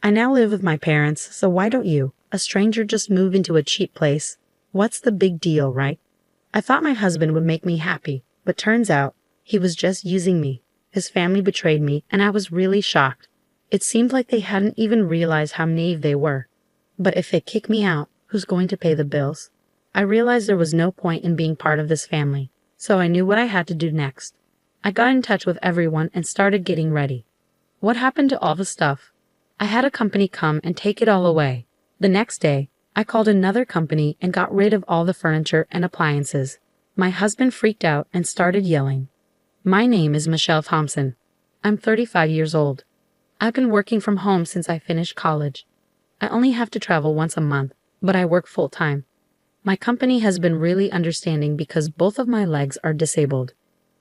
I now live with my parents, so why don't you, a stranger, just move into a cheap place? What's the big deal, right? I thought my husband would make me happy, but turns out he was just using me. His family betrayed me, and I was really shocked. It seemed like they hadn't even realized how naive they were. But if they kick me out, who's going to pay the bills? I realized there was no point in being part of this family, so I knew what I had to do next. I got in touch with everyone and started getting ready. What happened to all the stuff? I had a company come and take it all away. The next day, I called another company and got rid of all the furniture and appliances. My husband freaked out and started yelling. My name is Michelle Thompson. I'm 35 years old. I've been working from home since I finished college. I only have to travel once a month, but I work full-time. My company has been really understanding because both of my legs are disabled,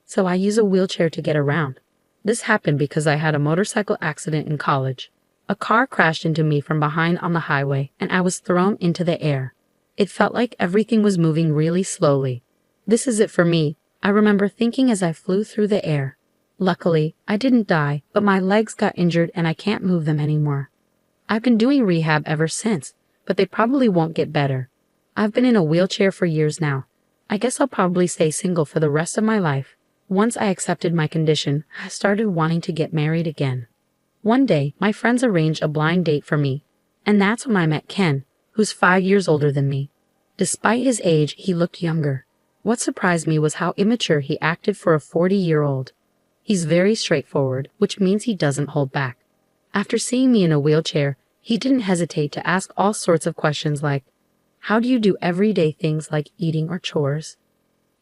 so I use a wheelchair to get around. This happened because I had a motorcycle accident in college. A car crashed into me from behind on the highway, and I was thrown into the air. It felt like everything was moving really slowly. This is it for me, I remember thinking as I flew through the air. Luckily, I didn't die, but my legs got injured and I can't move them anymore. I've been doing rehab ever since, but they probably won't get better. I've been in a wheelchair for years now. I guess I'll probably stay single for the rest of my life. Once I accepted my condition, I started wanting to get married again. One day, my friends arranged a blind date for me, and that's when I met Ken, who's 5 years older than me. Despite his age, he looked younger. What surprised me was how immature he acted for a 40-year-old. He's very straightforward, which means he doesn't hold back. After seeing me in a wheelchair, he didn't hesitate to ask all sorts of questions like, how do you do everyday things like eating or chores?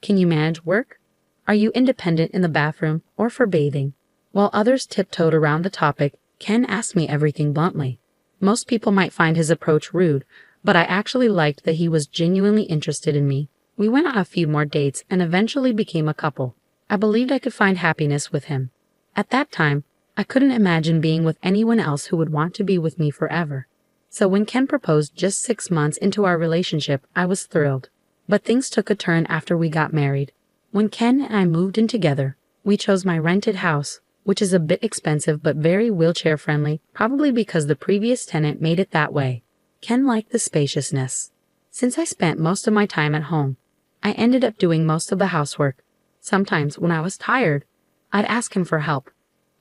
Can you manage work? Are you independent in the bathroom or for bathing? While others tiptoed around the topic, Ken asked me everything bluntly. Most people might find his approach rude, but I actually liked that he was genuinely interested in me. We went on a few more dates and eventually became a couple. I believed I could find happiness with him. At that time, I couldn't imagine being with anyone else who would want to be with me forever. So when Ken proposed just 6 months into our relationship, I was thrilled. But things took a turn after we got married. When Ken and I moved in together, we chose my rented house, which is a bit expensive but very wheelchair-friendly, probably because the previous tenant made it that way. Ken liked the spaciousness. Since I spent most of my time at home, I ended up doing most of the housework. Sometimes when I was tired, I'd ask him for help,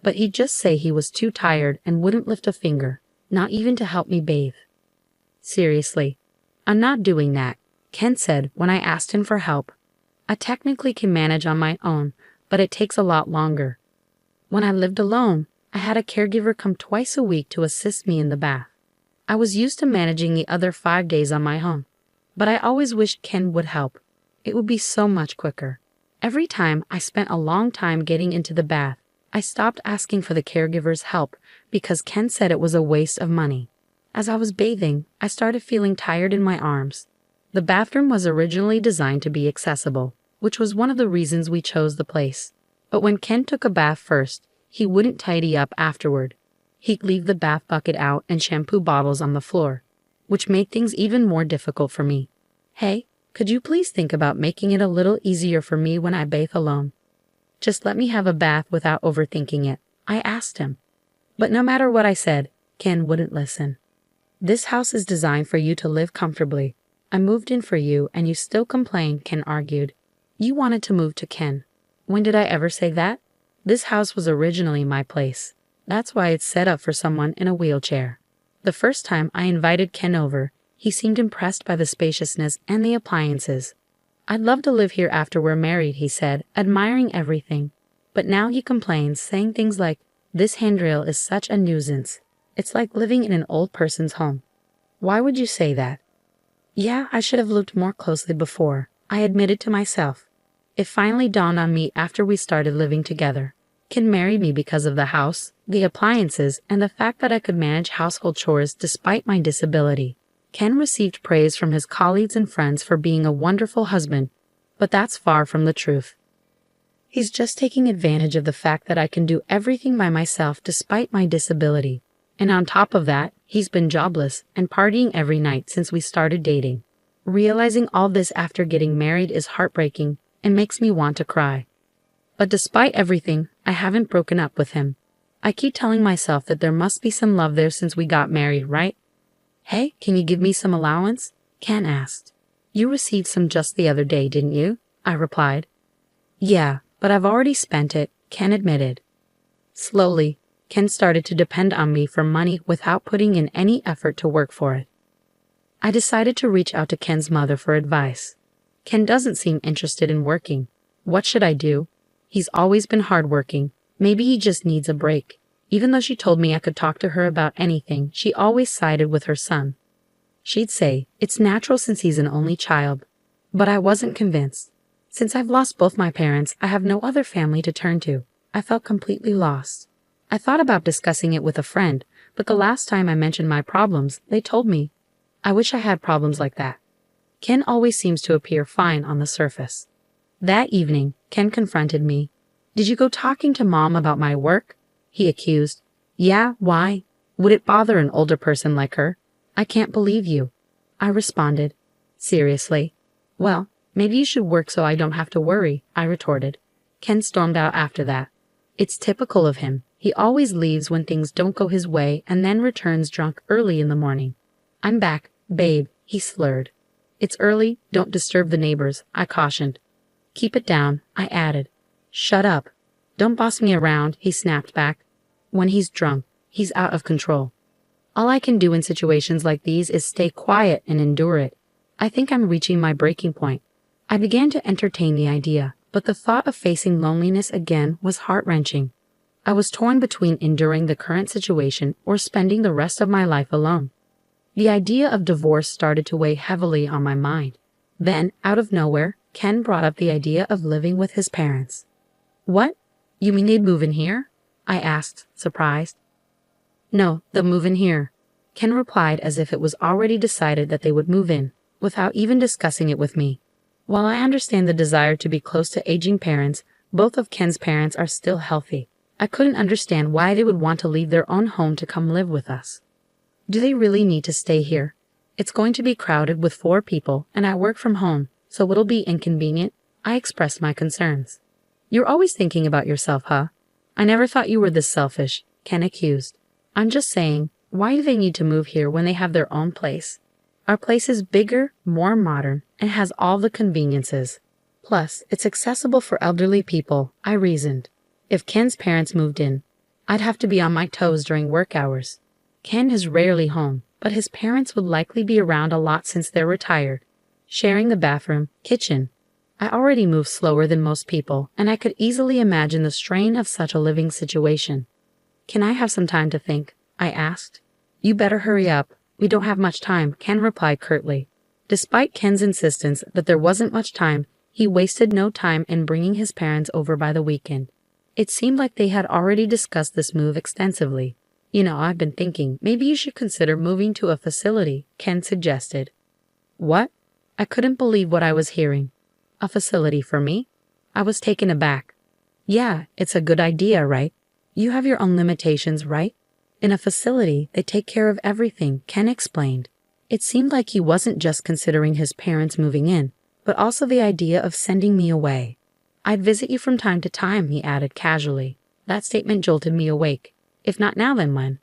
but he'd just say he was too tired and wouldn't lift a finger, not even to help me bathe. Seriously, I'm not doing that, Ken said when I asked him for help. I technically can manage on my own, but it takes a lot longer. When I lived alone, I had a caregiver come twice a week to assist me in the bath. I was used to managing the other 5 days on my own, but I always wished Ken would help. It would be so much quicker. Every time I spent a long time getting into the bath, I stopped asking for the caregiver's help because Ken said it was a waste of money. As I was bathing, I started feeling tired in my arms. The bathroom was originally designed to be accessible, which was one of the reasons we chose the place. But when Ken took a bath first, he wouldn't tidy up afterward. He'd leave the bath bucket out and shampoo bottles on the floor, which made things even more difficult for me. Hey, could you please think about making it a little easier for me when I bathe alone? Just let me have a bath without overthinking it, I asked him. But no matter what I said, Ken wouldn't listen. This house is designed for you to live comfortably. I moved in for you and you still complain, Ken argued. You wanted to move to Ken. When did I ever say that? This house was originally my place. That's why it's set up for someone in a wheelchair. The first time I invited Ken over, he seemed impressed by the spaciousness and the appliances. I'd love to live here after we're married, he said, admiring everything. But now he complains, saying things like, this handrail is such a nuisance. It's like living in an old person's home. Why would you say that? Yeah, I should have looked more closely before, I admitted to myself. It finally dawned on me after we started living together. Ken married me because of the house, the appliances, and the fact that I could manage household chores despite my disability. Ken received praise from his colleagues and friends for being a wonderful husband, but that's far from the truth. He's just taking advantage of the fact that I can do everything by myself despite my disability. And on top of that, he's been jobless and partying every night since we started dating. Realizing all this after getting married is heartbreaking and makes me want to cry. But despite everything, I haven't broken up with him. I keep telling myself that there must be some love there since we got married, right? Hey, can you give me some allowance? Ken asked. You received some just the other day, didn't you? I replied. Yeah, but I've already spent it, Ken admitted. Slowly, Ken started to depend on me for money without putting in any effort to work for it. I decided to reach out to Ken's mother for advice. Ken doesn't seem interested in working. What should I do? He's always been hardworking. Maybe he just needs a break. Even though she told me I could talk to her about anything, she always sided with her son. She'd say, it's natural since he's an only child. But I wasn't convinced. Since I've lost both my parents, I have no other family to turn to. I felt completely lost. I thought about discussing it with a friend, but the last time I mentioned my problems, they told me, I wish I had problems like that. Ken always seems to appear fine on the surface. That evening, Ken confronted me. Did you go talking to Mom about my work? He accused. Yeah, why? Would it bother an older person like her? I can't believe you. I responded. Seriously? Well, maybe you should work so I don't have to worry, I retorted. Ken stormed out after that. It's typical of him. He always leaves when things don't go his way and then returns drunk early in the morning. I'm back, babe, he slurred. It's early, don't disturb the neighbors, I cautioned. Keep it down, I added. Shut up. Don't boss me around, he snapped back. When he's drunk, he's out of control. All I can do in situations like these is stay quiet and endure it. I think I'm reaching my breaking point. I began to entertain the idea, but the thought of facing loneliness again was heart-wrenching. I was torn between enduring the current situation or spending the rest of my life alone. The idea of divorce started to weigh heavily on my mind. Then, out of nowhere, Ken brought up the idea of living with his parents. What? You mean they'd move in here? I asked, surprised. No, they'll move in here. Ken replied as if it was already decided that they would move in, without even discussing it with me. While I understand the desire to be close to aging parents, both of Ken's parents are still healthy. I couldn't understand why they would want to leave their own home to come live with us. Do they really need to stay here? It's going to be crowded with 4 people, and I work from home, so it'll be inconvenient. I expressed my concerns. You're always thinking about yourself, huh? I never thought you were this selfish, Ken accused. I'm just saying, why do they need to move here when they have their own place? Our place is bigger, more modern, and has all the conveniences. Plus, it's accessible for elderly people, I reasoned. If Ken's parents moved in, I'd have to be on my toes during work hours. Ken is rarely home, but his parents would likely be around a lot since they're retired, sharing the bathroom, kitchen. I already move slower than most people, and I could easily imagine the strain of such a living situation. Can I have some time to think? I asked. You better hurry up. We don't have much time, Ken replied curtly. Despite Ken's insistence that there wasn't much time, he wasted no time in bringing his parents over by the weekend. It seemed like they had already discussed this move extensively. I've been thinking, maybe you should consider moving to a facility, Ken suggested. What? I couldn't believe what I was hearing. A facility for me? I was taken aback. Yeah, it's a good idea, right? You have your own limitations, right? In a facility, they take care of everything, Ken explained. It seemed like he wasn't just considering his parents moving in, but also the idea of sending me away. I'd visit you from time to time, he added casually. That statement jolted me awake. If not now, then when?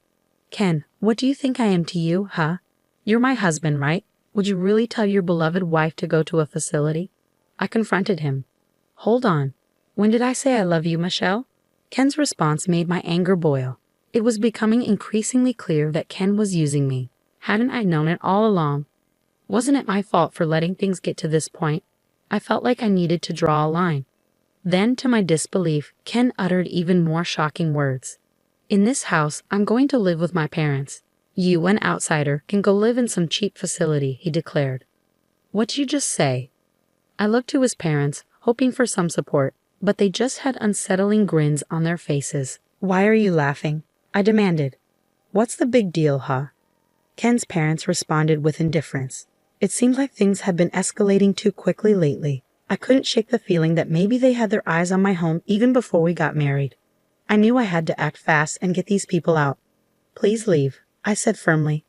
Ken, what do you think I am to you, huh? You're my husband, right? Would you really tell your beloved wife to go to a facility? I confronted him. Hold on. When did I say I love you, Michelle? Ken's response made my anger boil. It was becoming increasingly clear that Ken was using me. Hadn't I known it all along? Wasn't it my fault for letting things get to this point? I felt like I needed to draw a line. Then, to my disbelief, Ken uttered even more shocking words. In this house, I'm going to live with my parents. You, an outsider, can go live in some cheap facility, he declared. What'd you just say? I looked to his parents, hoping for some support, but they just had unsettling grins on their faces. Why are you laughing? I demanded. What's the big deal, huh? Ken's parents responded with indifference. It seemed like things had been escalating too quickly lately. I couldn't shake the feeling that maybe they had their eyes on my home even before we got married. I knew I had to act fast and get these people out. Please leave, I said firmly.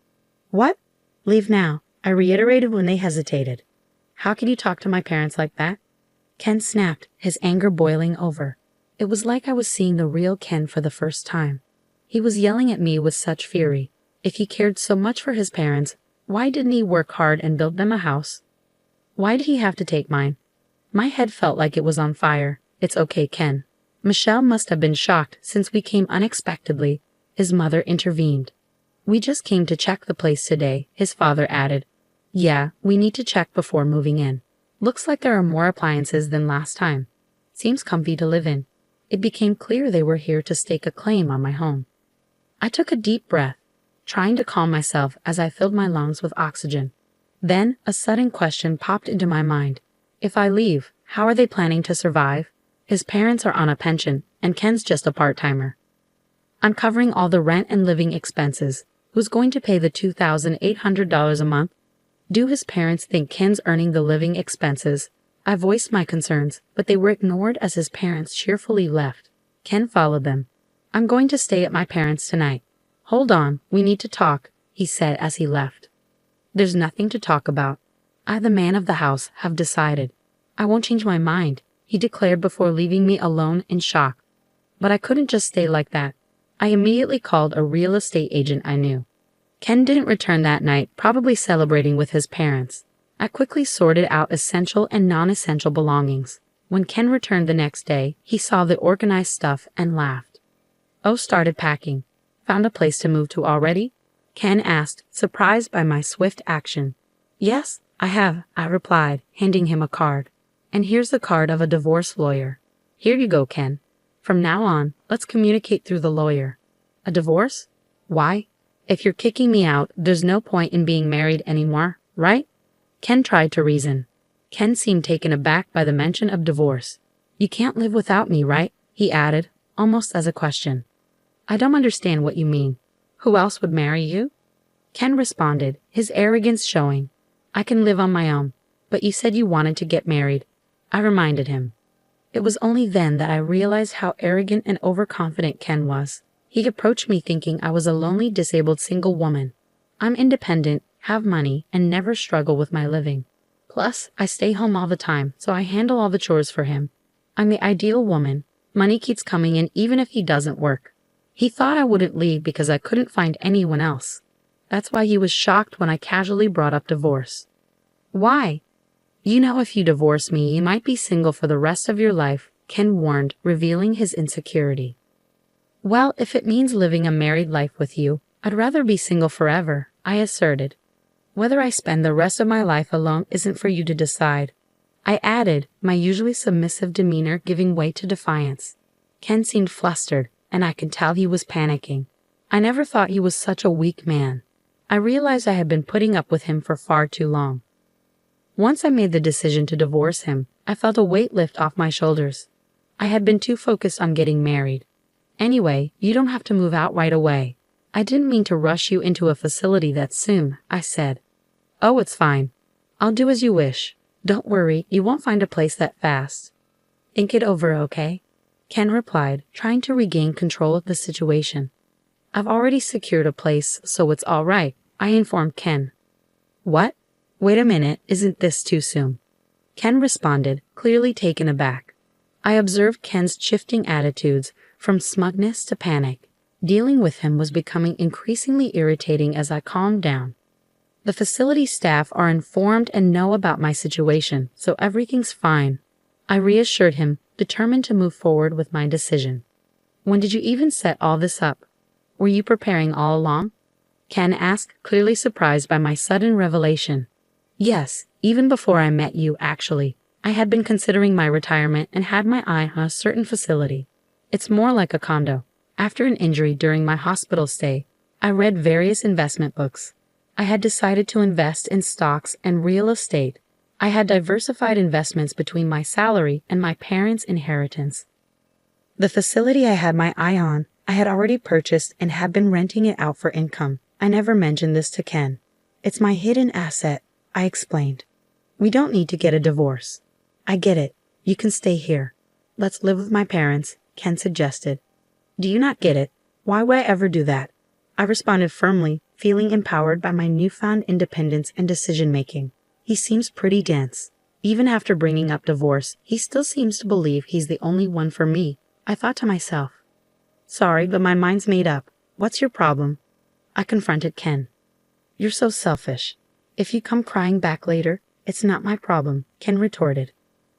What? Leave now, I reiterated when they hesitated. How can you talk to my parents like that? Ken snapped, his anger boiling over. It was like I was seeing the real Ken for the first time. He was yelling at me with such fury. If he cared so much for his parents, why didn't he work hard and build them a house? Why did he have to take mine? My head felt like it was on fire. It's okay, Ken. Michelle must have been shocked since we came unexpectedly. His mother intervened. We just came to check the place today, his father added. Yeah, we need to check before moving in. Looks like there are more appliances than last time. Seems comfy to live in. It became clear they were here to stake a claim on my home. I took a deep breath, trying to calm myself as I filled my lungs with oxygen. Then, a sudden question popped into my mind. If I leave, how are they planning to survive? His parents are on a pension, and Ken's just a part-timer. I'm covering all the rent and living expenses. Who's going to pay the $2,800 a month? Do his parents think Ken's earning the living expenses? I voiced my concerns, but they were ignored as his parents cheerfully left. Ken followed them. I'm going to stay at my parents' tonight. Hold on, we need to talk, he said as he left. There's nothing to talk about. I, the man of the house, have decided. I won't change my mind, he declared before leaving me alone in shock. But I couldn't just stay like that. I immediately called a real estate agent I knew. Ken didn't return that night, probably celebrating with his parents. I quickly sorted out essential and non-essential belongings. When Ken returned the next day, he saw the organized stuff and laughed. Oh, started packing. Found a place to move to already? Ken asked, surprised by my swift action. Yes, I have, I replied, handing him a card. And here's the card of a divorce lawyer. Here you go, Ken. From now on, let's communicate through the lawyer. A divorce? Why? If you're kicking me out, there's no point in being married anymore, right? Ken tried to reason. Ken seemed taken aback by the mention of divorce. You can't live without me, right? He added, almost as a question. I don't understand what you mean. Who else would marry you? Ken responded, his arrogance showing. I can live on my own, but you said you wanted to get married. I reminded him. It was only then that I realized how arrogant and overconfident Ken was. He approached me thinking I was a lonely, disabled single woman. I'm independent, have money, and never struggle with my living. Plus, I stay home all the time, so I handle all the chores for him. I'm the ideal woman. Money keeps coming in even if he doesn't work. He thought I wouldn't leave because I couldn't find anyone else. That's why he was shocked when I casually brought up divorce. Why? You know, if you divorce me, you might be single for the rest of your life, Ken warned, revealing his insecurity. Well, if it means living a married life with you, I'd rather be single forever, I asserted. Whether I spend the rest of my life alone isn't for you to decide. I added, my usually submissive demeanor giving way to defiance. Ken seemed flustered, and I could tell he was panicking. I never thought he was such a weak man. I realized I had been putting up with him for far too long. Once I made the decision to divorce him, I felt a weight lift off my shoulders. I had been too focused on getting married. Anyway, you don't have to move out right away. I didn't mean to rush you into a facility that soon, I said. Oh, it's fine. I'll do as you wish. Don't worry, you won't find a place that fast. Think it over, okay? Ken replied, trying to regain control of the situation. I've already secured a place, so it's all right, I informed Ken. What? Wait a minute, isn't this too soon? Ken responded, clearly taken aback. I observed Ken's shifting attitudes, from smugness to panic. Dealing with him was becoming increasingly irritating as I calmed down. The facility staff are informed and know about my situation, so everything's fine. I reassured him, determined to move forward with my decision. When did you even set all this up? Were you preparing all along? Ken asked, clearly surprised by my sudden revelation. Yes, even before I met you, actually. I had been considering my retirement and had my eye on a certain facility. It's more like a condo. After an injury during my hospital stay, I read various investment books. I had decided to invest in stocks and real estate. I had diversified investments between my salary and my parents' inheritance. The facility I had my eye on, I had already purchased and had been renting it out for income. I never mentioned this to Ken. It's my hidden asset, I explained. We don't need to get a divorce. I get it. You can stay here. Let's live with my parents, Ken suggested. Do you not get it? Why would I ever do that? I responded firmly, feeling empowered by my newfound independence and decision-making. He seems pretty dense. Even after bringing up divorce, he still seems to believe he's the only one for me, I thought to myself. Sorry, but my mind's made up. What's your problem? I confronted Ken. You're so selfish. If you come crying back later, it's not my problem, Ken retorted.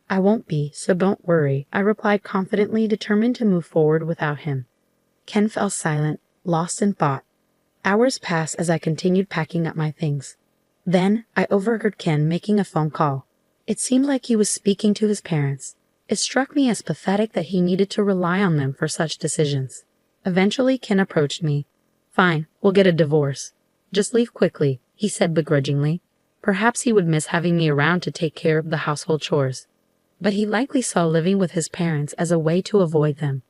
I won't be, so don't worry, I replied confidently, determined to move forward without him. Ken fell silent, lost in thought. Hours passed as I continued packing up my things. Then, I overheard Ken making a phone call. It seemed like he was speaking to his parents. It struck me as pathetic that he needed to rely on them for such decisions. Eventually, Ken approached me. Fine, we'll get a divorce. Just leave quickly, he said begrudgingly. Perhaps he would miss having me around to take care of the household chores. But he likely saw living with his parents as a way to avoid them.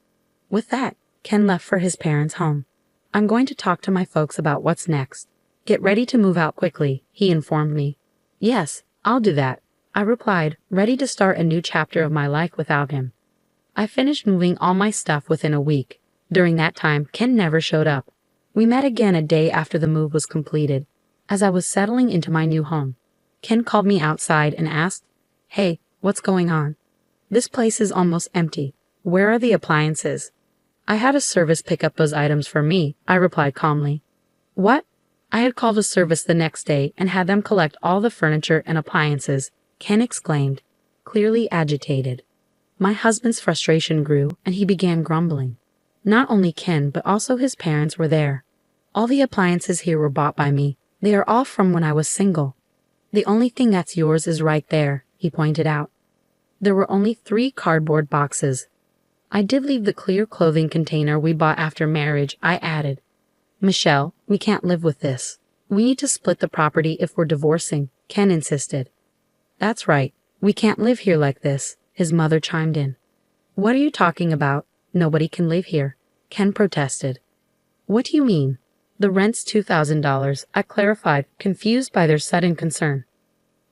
With that, Ken left for his parents' home. I'm going to talk to my folks about what's next. Get ready to move out quickly, he informed me. Yes, I'll do that, I replied, ready to start a new chapter of my life without him. I finished moving all my stuff within a week. During that time, Ken never showed up. We met again a day after the move was completed. As I was settling into my new home, Ken called me outside and asked, Hey, what's going on? This place is almost empty. Where are the appliances? I had a service pick up those items for me, I replied calmly. What? I had called a service the next day and had them collect all the furniture and appliances, Ken exclaimed, clearly agitated. My husband's frustration grew and he began grumbling. Not only Ken, but also his parents were there. All the appliances here were bought by me. They are all from when I was single. The only thing that's yours is right there, he pointed out. There were only 3 cardboard boxes. I did leave the clear clothing container we bought after marriage, I added. Michelle, we can't live with this. We need to split the property if we're divorcing, Ken insisted. That's right, we can't live here like this, his mother chimed in. What are you talking about? Nobody can live here, Ken protested. What do you mean? The rent's $2,000, I clarified, confused by their sudden concern.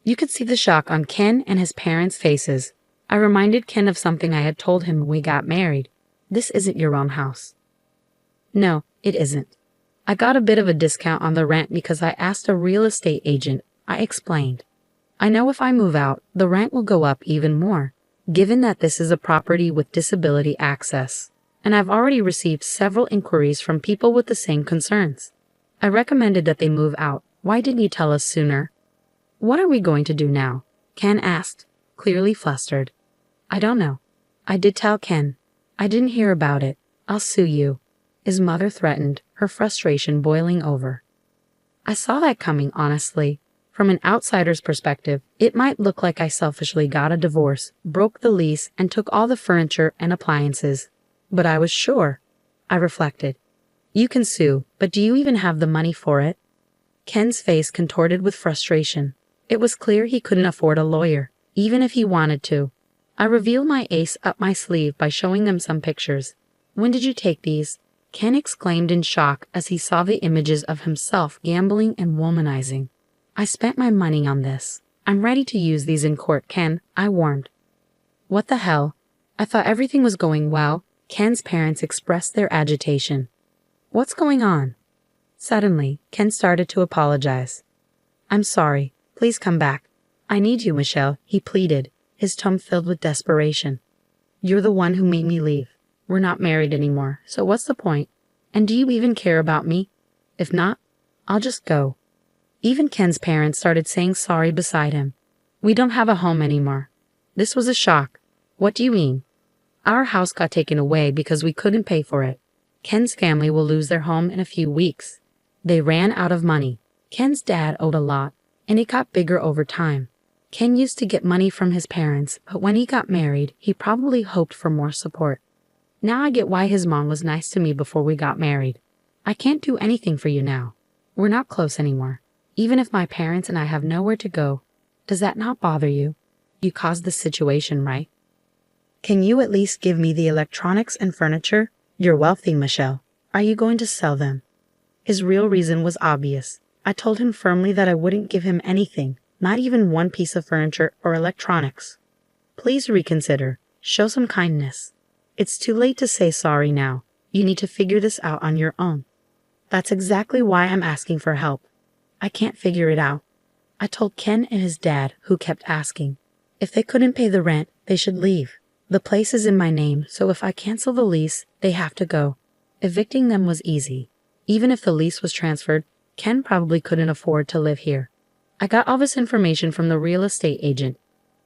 You could see the shock on Ken and his parents' faces. I reminded Ken of something I had told him when we got married. This isn't your own house. No, it isn't. I got a bit of a discount on the rent because I asked a real estate agent, I explained. I know if I move out, the rent will go up even more, given that this is a property with disability access, and I've already received several inquiries from people with the same concerns. I recommended that they move out. Why didn't you tell us sooner? What are we going to do now? Ken asked, clearly flustered. I don't know. I did tell Ken. I didn't hear about it. I'll sue you, his mother threatened, her frustration boiling over. I saw that coming, honestly. From an outsider's perspective, it might look like I selfishly got a divorce, broke the lease, and took all the furniture and appliances. But I was sure. I reflected. You can sue, but do you even have the money for it? Ken's face contorted with frustration. It was clear he couldn't afford a lawyer, even if he wanted to. I revealed my ace up my sleeve by showing them some pictures. When did you take these? Ken exclaimed in shock as he saw the images of himself gambling and womanizing. I spent my money on this. I'm ready to use these in court, Ken, I warned. What the hell? I thought everything was going well. Ken's parents expressed their agitation. What's going on? Suddenly, Ken started to apologize. I'm sorry. Please come back. I need you, Michelle, he pleaded, his tone filled with desperation. You're the one who made me leave. We're not married anymore, so what's the point? And do you even care about me? If not, I'll just go. Even Ken's parents started saying sorry beside him. We don't have a home anymore. This was a shock. What do you mean? Our house got taken away because we couldn't pay for it. Ken's family will lose their home in a few weeks. They ran out of money. Ken's dad owed a lot, and it got bigger over time. Ken used to get money from his parents, but when he got married, he probably hoped for more support. Now I get why his mom was nice to me before we got married. I can't do anything for you now. We're not close anymore. Even if my parents and I have nowhere to go, does that not bother you? You caused the situation, right? Can you at least give me the electronics and furniture? You're wealthy, Michelle. Are you going to sell them? His real reason was obvious. I told him firmly that I wouldn't give him anything, not even one piece of furniture or electronics. Please reconsider. Show some kindness. It's too late to say sorry now. You need to figure this out on your own. That's exactly why I'm asking for help. I can't figure it out. I told Ken and his dad, who kept asking. If they couldn't pay the rent, they should leave. The place is in my name, so if I cancel the lease, they have to go. Evicting them was easy. Even if the lease was transferred, Ken probably couldn't afford to live here. I got all this information from the real estate agent.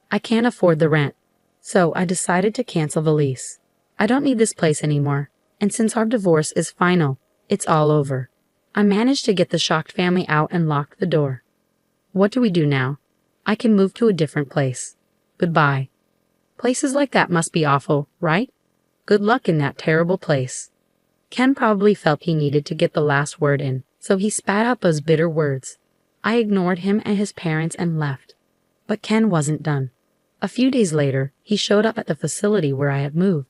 I can't afford the rent, so I decided to cancel the lease. I don't need this place anymore, and since our divorce is final, it's all over. I managed to get the shocked family out and locked the door. What do we do now? I can move to a different place. Goodbye. Places like that must be awful, right? Good luck in that terrible place. Ken probably felt he needed to get the last word in, so he spat out those bitter words. I ignored him and his parents and left. But Ken wasn't done. A few days later, he showed up at the facility where I had moved.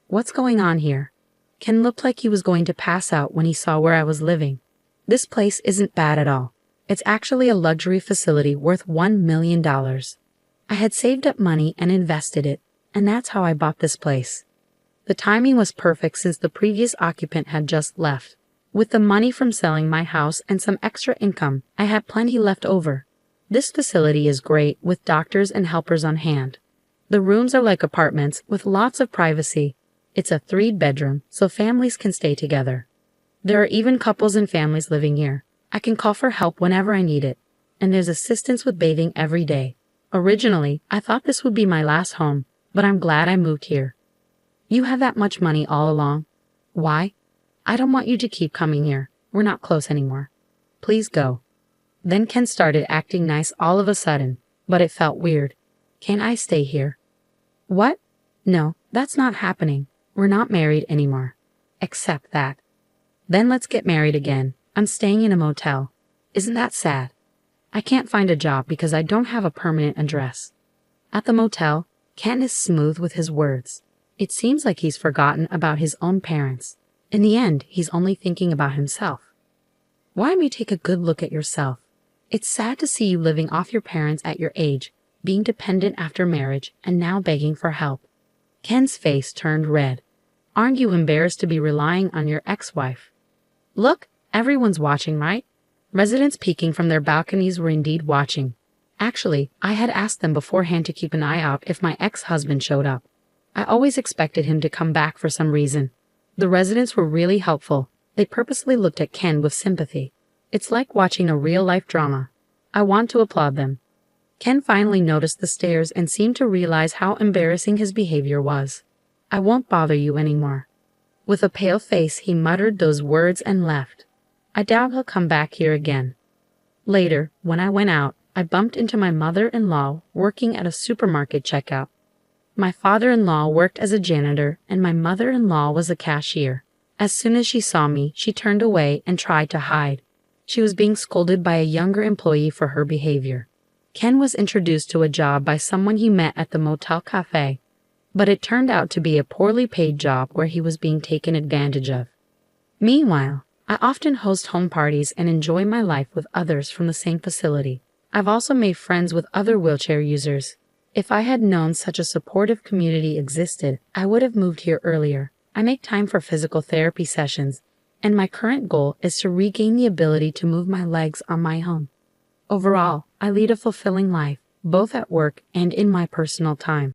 What's going on here? Ken looked like he was going to pass out when he saw where I was living. This place isn't bad at all. It's actually a luxury facility worth $1 million. I had saved up money and invested it, and that's how I bought this place. The timing was perfect since the previous occupant had just left. With the money from selling my house and some extra income, I had plenty left over. This facility is great with doctors and helpers on hand. The rooms are like apartments with lots of privacy. It's a 3-bedroom, so families can stay together. There are even couples and families living here. I can call for help whenever I need it, and there's assistance with bathing every day. Originally, I thought this would be my last home, but I'm glad I moved here. You have that much money all along? Why? I don't want you to keep coming here. We're not close anymore. Please go. Then Ken started acting nice all of a sudden, but it felt weird. Can I stay here? What? No, that's not happening. We're not married anymore. Accept that. Then let's get married again. I'm staying in a motel. Isn't that sad? I can't find a job because I don't have a permanent address. At the motel, Ken is smooth with his words. It seems like he's forgotten about his own parents. In the end, he's only thinking about himself. Why don't you take a good look at yourself? It's sad to see you living off your parents at your age, being dependent after marriage, and now begging for help. Ken's face turned red. Aren't you embarrassed to be relying on your ex-wife? Look, everyone's watching, right? Residents peeking from their balconies were indeed watching. Actually, I had asked them beforehand to keep an eye out if my ex-husband showed up. I always expected him to come back for some reason. The residents were really helpful. They purposely looked at Ken with sympathy. It's like watching a real-life drama. I want to applaud them. Ken finally noticed the stares and seemed to realize how embarrassing his behavior was. I won't bother you anymore. With a pale face, he muttered those words and left. I doubt he'll come back here again. Later, when I went out, I bumped into my mother-in-law working at a supermarket checkout. My father-in-law worked as a janitor and my mother-in-law was a cashier. As soon as she saw me, she turned away and tried to hide. She was being scolded by a younger employee for her behavior. Ken was introduced to a job by someone he met at the motel cafe, but it turned out to be a poorly paid job where he was being taken advantage of. Meanwhile, I often host home parties and enjoy my life with others from the same facility. I've also made friends with other wheelchair users. If I had known such a supportive community existed, I would have moved here earlier. I make time for physical therapy sessions, and my current goal is to regain the ability to move my legs on my own. Overall, I lead a fulfilling life, both at work and in my personal time.